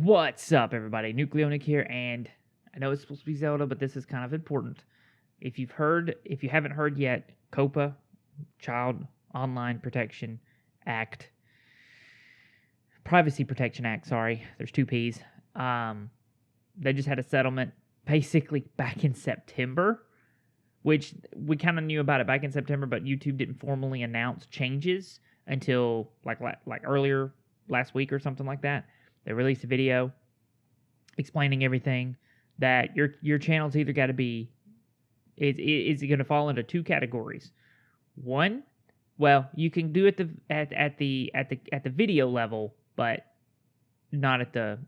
What's up, everybody? NucleoNick here, and I know it's supposed to be Zelda, but this is kind of important. If you haven't heard yet, COPPA, Child Online Protection Act, Privacy Protection Act, sorry, there's two P's. They just had a settlement basically back in September, which we kind of knew about it back in September, but YouTube didn't formally announce changes until like earlier last week or something like that. They released a video explaining everything, that your channel's either got to be is going to fall into two categories. One, well, you can do it at the video level, but not at the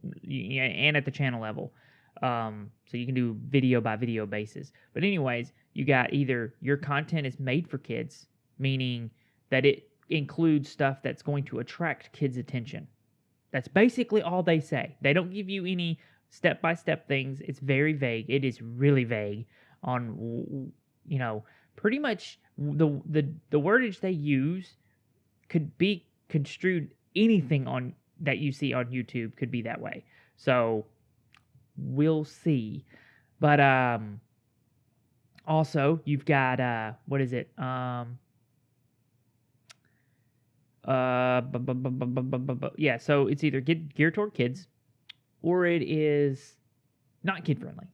and at the channel level. So you can do video by video basis. But anyways, you got either your content is made for kids, meaning that it includes stuff that's going to attract kids' attention. That's basically all they say. They don't give you any step-by-step things. It's very vague. It is really vague on, pretty much the wordage they use could be construed. Anything on that you see on YouTube could be that way. So we'll see. But also you've got what is it? Yeah, so it's either geared toward kids or it is not kid friendly.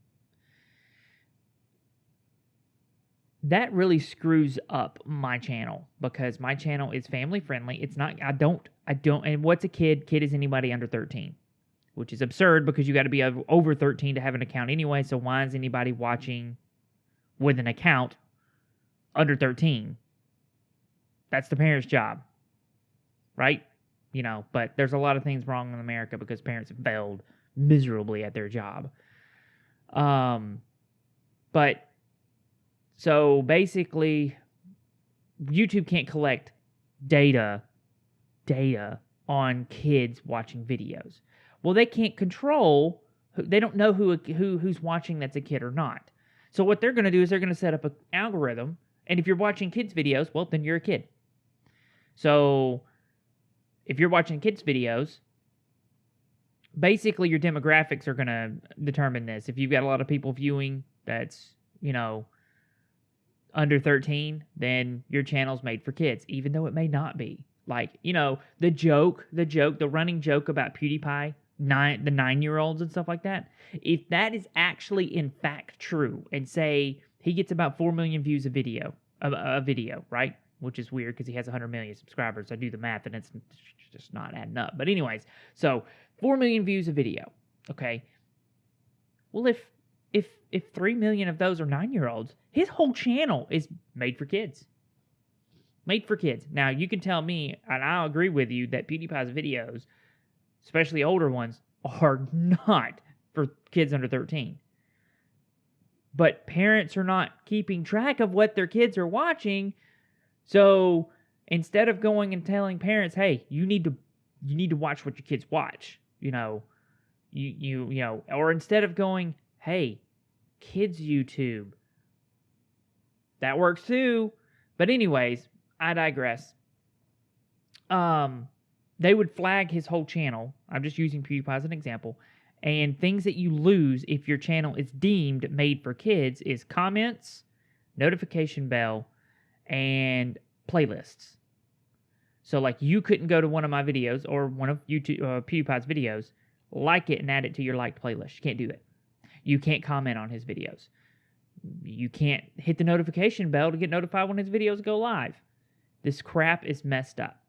That really screws up my channel because my channel is family friendly. It's not, I don't, and what's a kid? Kid is anybody under 13, which is absurd because you got to be over 13 to have an account anyway. So why is anybody watching with an account under 13? That's the parent's job. Right? But there's a lot of things wrong in America because parents have failed miserably at their job. But so basically, YouTube can't collect data on kids watching videos. Well, they can't control. They don't know who's watching that's a kid or not. So what they're going to do is they're going to set up an algorithm, and if you're watching kids videos, well, then you're a kid. So if you're watching kids' videos, basically your demographics are going to determine this. If you've got a lot of people viewing that's, under 13, then your channel's made for kids, even though it may not be. Like, the running joke about PewDiePie, the 9-year-olds and stuff like that. If that is actually in fact true, and say he gets about 4 million views a video, right? Which is weird because he has 100 million subscribers. I do the math and it's just not adding up. But anyways, so 4 million views a video, okay? Well, if 3 million of those are 9-year-olds, his whole channel is made for kids. Made for kids. Now, you can tell me, and I'll agree with you, that PewDiePie's videos, especially older ones, are not for kids under 13. But parents are not keeping track of what their kids are watching. So instead of going and telling parents, "Hey, you need to watch what your kids watch," or instead of going, "Hey, kids YouTube," that works too. But anyways, I digress. They would flag his whole channel. I'm just using PewDiePie as an example. And things that you lose if your channel is deemed made for kids is comments, notification bell, and playlists. So like you couldn't go to one of my videos or one of PewDiePie's videos, like it and add it to your liked playlist. You can't do it. You can't comment on his videos. You can't hit the notification bell to get notified when his videos go live. This crap is messed up.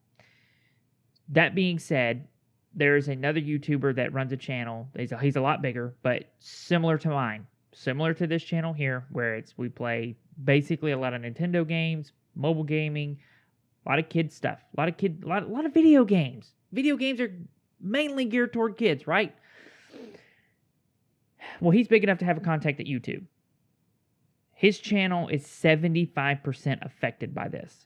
That being said, there's another YouTuber that runs a channel. He's a lot bigger, but similar to mine. Similar to this channel here, where we play basically a lot of Nintendo games, mobile gaming, a lot of kid stuff, a lot of video games. Video games are mainly geared toward kids, right? Well, he's big enough to have a contact at YouTube. His channel is 75% affected by this.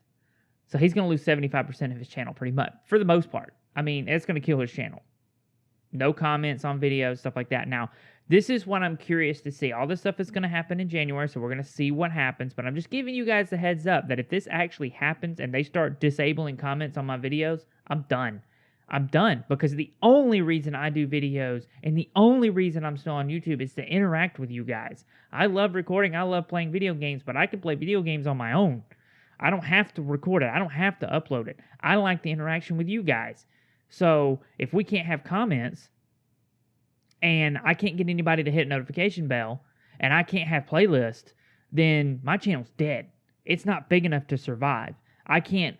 So he's going to lose 75% of his channel pretty much, for the most part. I mean, it's going to kill his channel. No comments on videos, stuff like that. Now, this is what I'm curious to see. All this stuff is going to happen in January, so we're going to see what happens. But I'm just giving you guys the heads up that if this actually happens and they start disabling comments on my videos, I'm done. I'm done, because the only reason I do videos and the only reason I'm still on YouTube is to interact with you guys. I love recording. I love playing video games, but I can play video games on my own. I don't have to record it. I don't have to upload it. I like the interaction with you guys. So if we can't have comments and I can't get anybody to hit a notification bell and I can't have playlists, then my channel's dead. It's not big enough to survive. I can't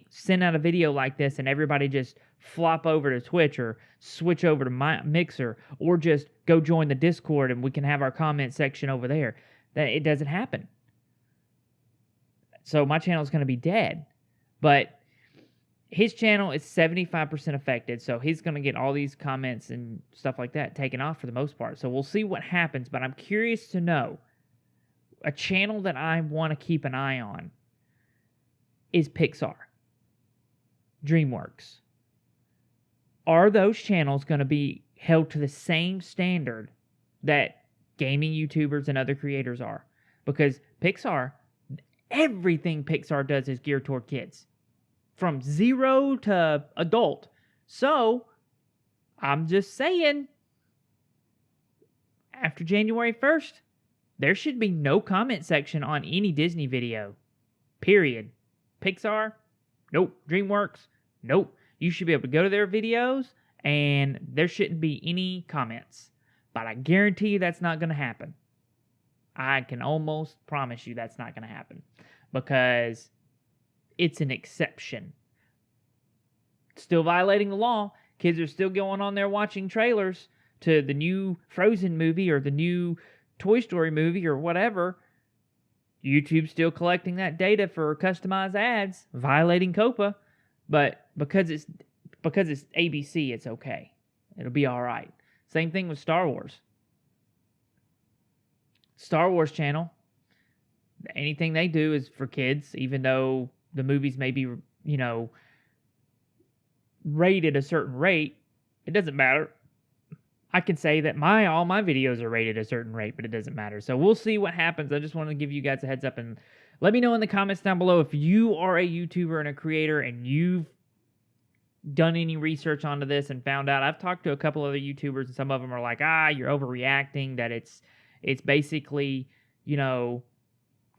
send out a video like this and everybody just flop over to Twitch or switch over to my Mixer or just go join the Discord and we can have our comment section over there. That it doesn't happen. So my channel is going to be dead. But his channel is 75% affected, so he's going to get all these comments and stuff like that taken off for the most part. So we'll see what happens, but I'm curious to know, a channel that I want to keep an eye on is Pixar, DreamWorks. Are those channels going to be held to the same standard that gaming YouTubers and other creators are? Because Pixar, everything Pixar does is geared toward kids, from 0 to adult. So, I'm just saying, after January 1st, there should be no comment section on any Disney video. Period. Pixar? Nope. DreamWorks? Nope. You should be able to go to their videos and there shouldn't be any comments. But I guarantee you that's not going to happen. I can almost promise you that's not going to happen. Because it's an exception. Still violating the law. Kids are still going on there watching trailers to the new Frozen movie or the new Toy Story movie or whatever. YouTube's still collecting that data for customized ads, violating COPPA. But because it's ABC, it's okay. It'll be all right. Same thing with Star Wars. Star Wars channel, anything they do is for kids, even though the movies may be, rated a certain rate. It doesn't matter. I can say that all my videos are rated a certain rate, but it doesn't matter. So we'll see what happens. I just wanted to give you guys a heads up, and let me know in the comments down below if you are a YouTuber and a creator and you've done any research onto this and found out. I've talked to a couple other YouTubers, and some of them are like, you're overreacting, that it's basically,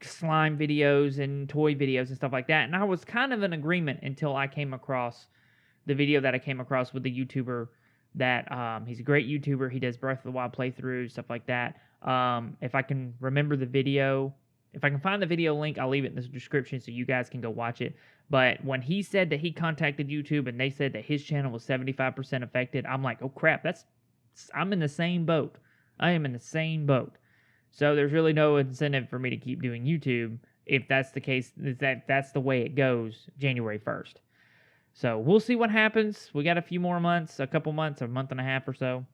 slime videos and toy videos and stuff like that. And I was kind of in agreement until I came across the video that I came across with the YouTuber that he's a great YouTuber. He does Breath of the Wild playthroughs, stuff like that. If I can remember the video, if I can find the video link, I'll leave it in the description so you guys can go watch it. But when he said that he contacted YouTube and they said that his channel was 75% affected, I'm like, oh crap, I'm in the same boat. I am in the same boat. So there's really no incentive for me to keep doing YouTube if that's the case, that's the way it goes January 1st. So we'll see what happens. We got a few more months, a couple months, a month and a half or so.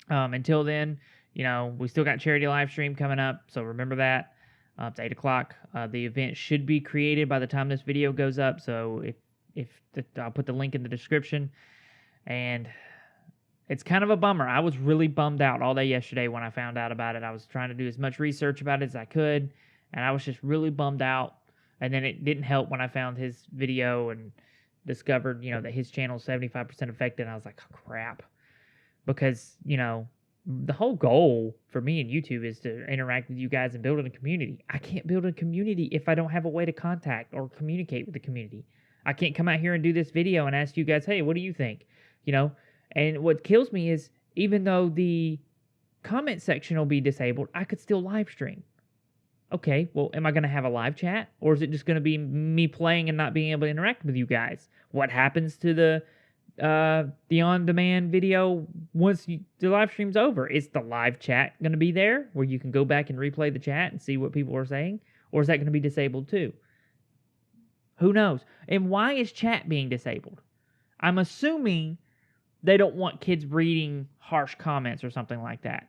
Until then, we still got charity live stream coming up, so remember that. It's 8 o'clock. The event should be created by the time this video goes up, so I'll put the link in the description. And it's kind of a bummer. I was really bummed out all day yesterday when I found out about it. I was trying to do as much research about it as I could, and I was just really bummed out. And then it didn't help when I found his video and discovered, that his channel is 75% affected. And I was like, oh, crap. Because, the whole goal for me and YouTube is to interact with you guys and build a community. I can't build a community if I don't have a way to contact or communicate with the community. I can't come out here and do this video and ask you guys, hey, what do you think? And what kills me is, even though the comment section will be disabled, I could still live stream. Okay, well, am I going to have a live chat? Or is it just going to be me playing and not being able to interact with you guys? What happens to the on-demand video once the live stream's over? Is the live chat going to be there where you can go back and replay the chat and see what people are saying? Or is that going to be disabled too? Who knows? And why is chat being disabled? I'm assuming they don't want kids reading harsh comments or something like that.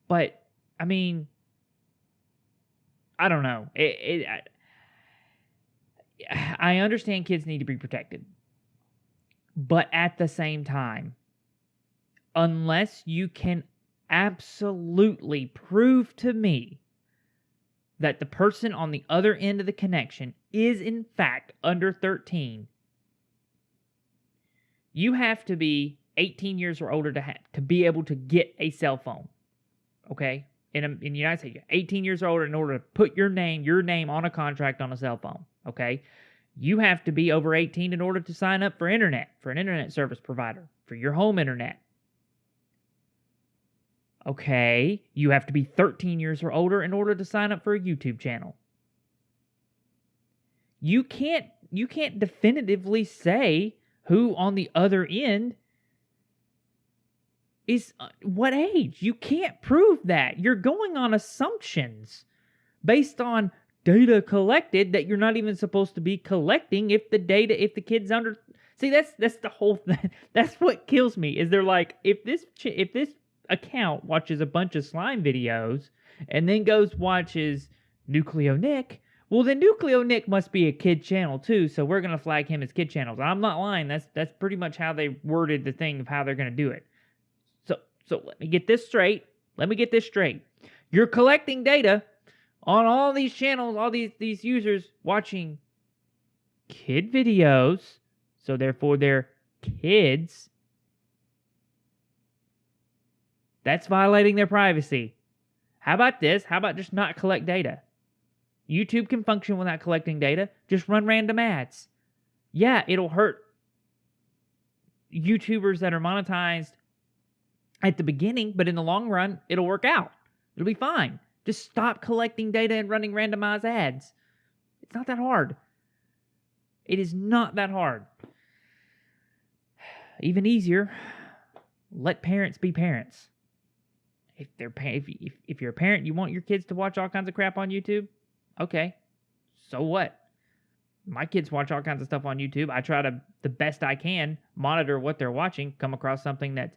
But, I mean, I don't know. I understand kids need to be protected. But at the same time, unless you can absolutely prove to me that the person on the other end of the connection is in fact under 13, you have to be 18 years or older to be able to get a cell phone. Okay? In the United States, 18 years or older in order to put your name on a contract on a cell phone. Okay? You have to be over 18 in order to sign up for an internet service provider, for your home internet. Okay, you have to be 13 years or older in order to sign up for a YouTube channel. You can't definitively say who on the other end is what age. You can't prove that. You're going on assumptions based on data collected that you're not even supposed to be collecting if the kid's under. See, that's the whole thing. That's what kills me, is they're like, if this account watches a bunch of slime videos and then watches NucleoNick, well, then NucleoNick must be a kid channel too, so we're going to flag him as kid channels. I'm not lying. That's pretty much how they worded the thing of how they're going to do it. So let me get this straight. You're collecting data on all these channels, all these users watching kid videos, so therefore they're kids. That's violating their privacy. How about this? How about just not collect data? YouTube can function without collecting data. Just run random ads. Yeah, it'll hurt YouTubers that are monetized at the beginning, but in the long run, it'll work out. It'll be fine. Just stop collecting data and running randomized ads. It's not that hard. It is not that hard. Even easier, let parents be parents. If you're a parent, you want your kids to watch all kinds of crap on YouTube, okay, so what? My kids watch all kinds of stuff on YouTube. I try to, the best I can, monitor what they're watching, come across something that,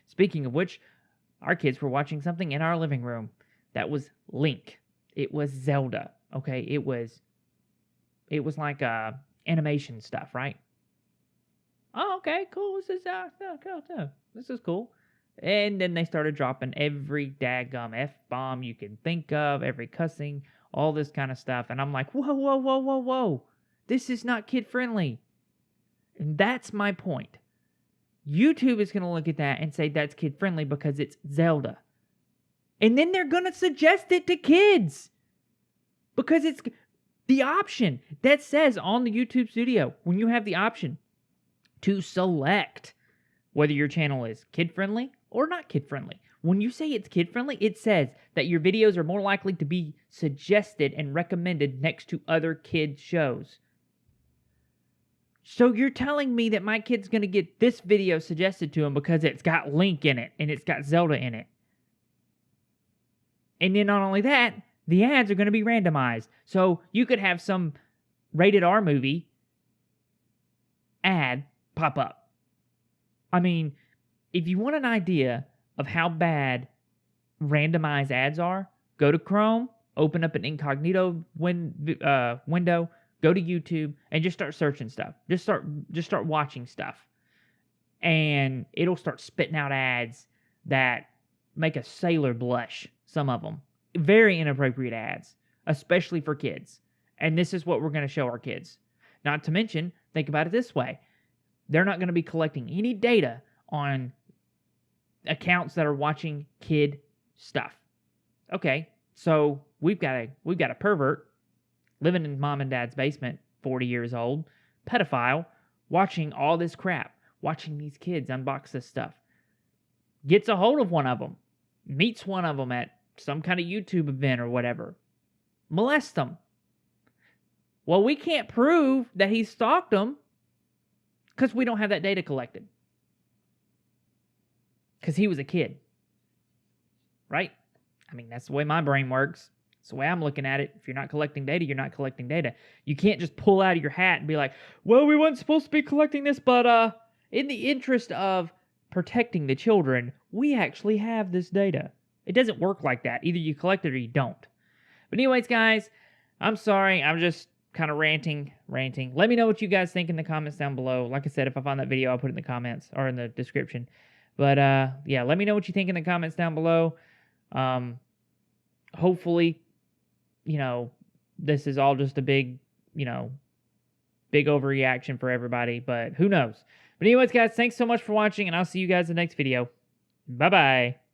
speaking of which, our kids were watching something in our living room that was Link. It was Zelda, okay? It was like animation stuff, right? Oh, okay, cool. This is cool. And then they started dropping every daggum F-bomb you can think of, every cussing, all this kind of stuff. And I'm like, whoa. This is not kid-friendly. And that's my point. YouTube is going to look at that and say that's kid-friendly because it's Zelda. And then they're going to suggest it to kids. Because it's the option that says on the YouTube Studio, when you have the option to select whether your channel is kid-friendly or not kid-friendly. When you say it's kid-friendly, it says that your videos are more likely to be suggested and recommended next to other kid shows. So you're telling me that my kid's going to get this video suggested to him because it's got Link in it and it's got Zelda in it. And then not only that, the ads are going to be randomized. So you could have some rated R movie ad pop up. I mean, if you want an idea of how bad randomized ads are, go to Chrome, open up an incognito window, go to YouTube, and just start searching stuff. Just start watching stuff. And it'll start spitting out ads that make a sailor blush, some of them. Very inappropriate ads, especially for kids. And this is what we're going to show our kids. Not to mention, think about it this way. They're not going to be collecting any data on accounts that are watching kid stuff. Okay, so we've got a pervert living in mom and dad's basement, 40 years old, pedophile, watching all this crap, watching these kids unbox this stuff. Gets a hold of one of them, meets one of them at some kind of YouTube event or whatever, molests them. Well, we can't prove that he stalked them because we don't have that data collected. Because he was a kid. Right? I mean, that's the way my brain works. That's the way I'm looking at it. If you're not collecting data, you're not collecting data. You can't just pull out of your hat and be like, well, we weren't supposed to be collecting this, but in the interest of protecting the children, we actually have this data. It doesn't work like that. Either you collect it or you don't. But anyways, guys, I'm sorry. I'm just kind of ranting. Let me know what you guys think in the comments down below. Like I said, if I find that video, I'll put it in the comments or in the description. But yeah, let me know what you think in the comments down below. Hopefully, this is all just a big big overreaction for everybody, but who knows? But anyways, guys, thanks so much for watching, and I'll see you guys in the next video. Bye-bye.